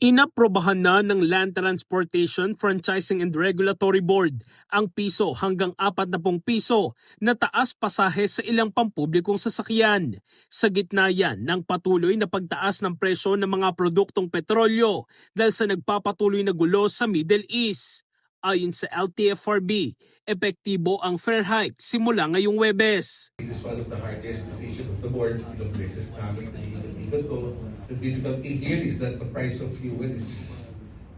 Inaprobahan na ng Land Transportation Franchising and Regulatory Board ang piso hanggang 40 piso na taas pasahe sa ilang pampublikong sasakyan. Sa gitna yan ng patuloy na pagtaas ng presyo ng mga produktong petrolyo dahil sa nagpapatuloy na gulo sa Middle East. Ayon sa LTFRB, epektibo ang fare hike simula ngayong Huwebes. It is one of the hardest decisions of the board. Ilang beses namin even though the difficulty here is that the price of fuel is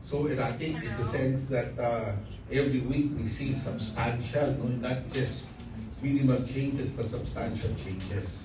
so erratic in the sense that every week we see substantial, not just minimal changes but substantial changes.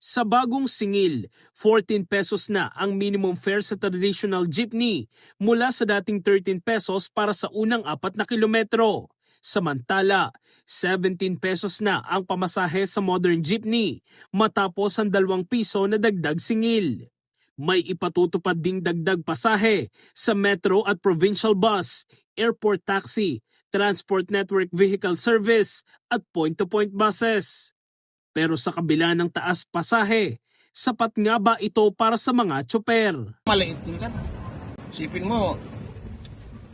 Sa bagong singil, 14 pesos na ang minimum fare sa traditional jeepney mula sa dating 13 pesos para sa unang 4 na kilometro. Samantala, 17 pesos na ang pamasahe sa modern jeepney matapos ang 2 piso na dagdag singil. May ipatutupad ding dagdag pasahe sa metro at provincial bus, airport taxi, transport network vehicle service at point-to-point buses. Pero sa kabila ng taas pasahe, sapat nga ba ito para sa mga tsoper? Maliit din ka na. Sipin mo,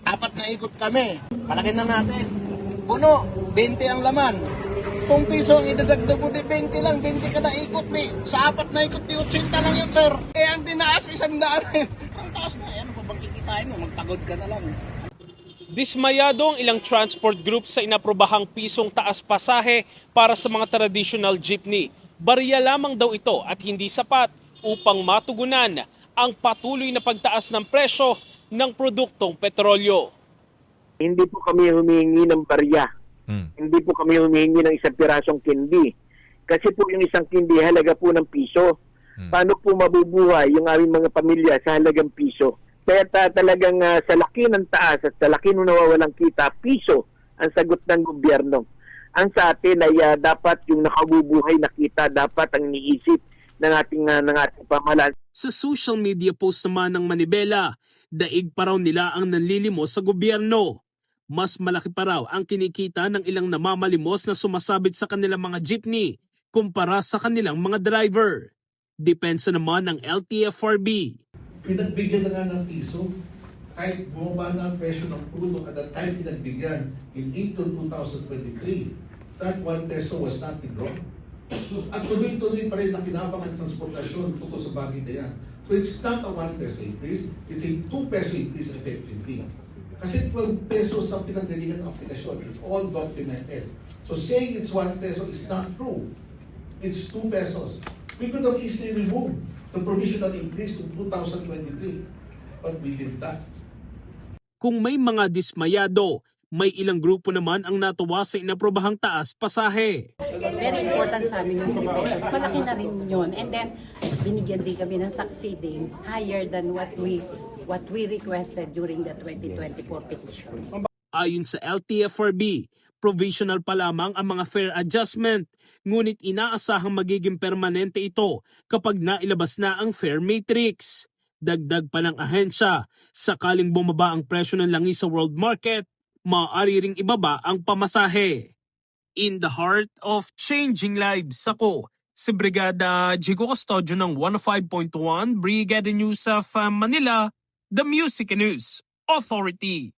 4 na ikot kami. Palakin na natin. Puno, 20 ang laman. Kung piso ang idadagdag mo di 20 lang, 20 ka na ikot di. Sa 4 na ikot di 80 lang yun, sir. Eh ang dinaas 100. Ang taas na, ano pa bang kikitain mo? Magpagod ka na lang. Dismayado ang ilang transport group sa inaprobahang pisong taas pasahe para sa mga traditional jeepney. Barya lamang daw ito at hindi sapat upang matugunan ang patuloy na pagtaas ng presyo ng produktong petrolyo. Hindi po kami humihingi ng barya. Hindi po kami humihingi ng isang pirasong kindi. Kasi po yung isang kindi halaga po ng piso. Paano po mabubuhay yung aming mga pamilya sa halagang piso? Kaya talagang sa laki ng taas at sa laki ng nawawalang kita, piso ang sagot ng gobyerno. Ang sa atin ay dapat yung nakabubuhay na kita, dapat ang iniisip ng ating pamahalaan. Sa social media post naman ng Manibela, daig pa raw nila ang nanlilimos sa gobyerno. Mas malaki pa raw ang kinikita ng ilang namamalimos na sumasabit sa kanilang mga jeepney kumpara sa kanilang mga driver. Depensa naman ng LTFRB. Pinagbigyan na nga ng piso. Kahit bumaba na ang presyo ng crudo at that time pinagbigyan in April 2023, that 1 peso was not withdrawn. At tuloy-tuloy pa rin ang kinabang ang transportasyon tungkol sa bagay na yan. So it's not a 1 peso increase, it's a 2 peso increase effectively. Kasi 12 pesos ang pinanggalingan ng aplikasyon. It's all documented. So saying it's 1 peso is not true. It's 2 pesos. We could have easily removed the provisional increase in 2023. But we did that. Kung may mga dismayado, may ilang grupo naman ang natuwa sa inaprobahang taas pasahe. Very important sa amin yung 3 pesos. Malaki na rin yun. And then, binigyan din kami ng succeeding higher than what we requested during the 2024 petition. Ayon sa LTFRB, provisional pa lamang ang mga fare adjustment, ngunit inaasahang magiging permanente ito kapag nailabas na ang fare matrix. Dagdag pa ng ahensya, sakaling bumaba ang presyo ng langis sa world market, maaari ring ibaba ang pamasahe. In the heart of changing lives, ako si Brigada Jigo Custodio ng 105.1 Brigada News of Manila, the Music News Authority.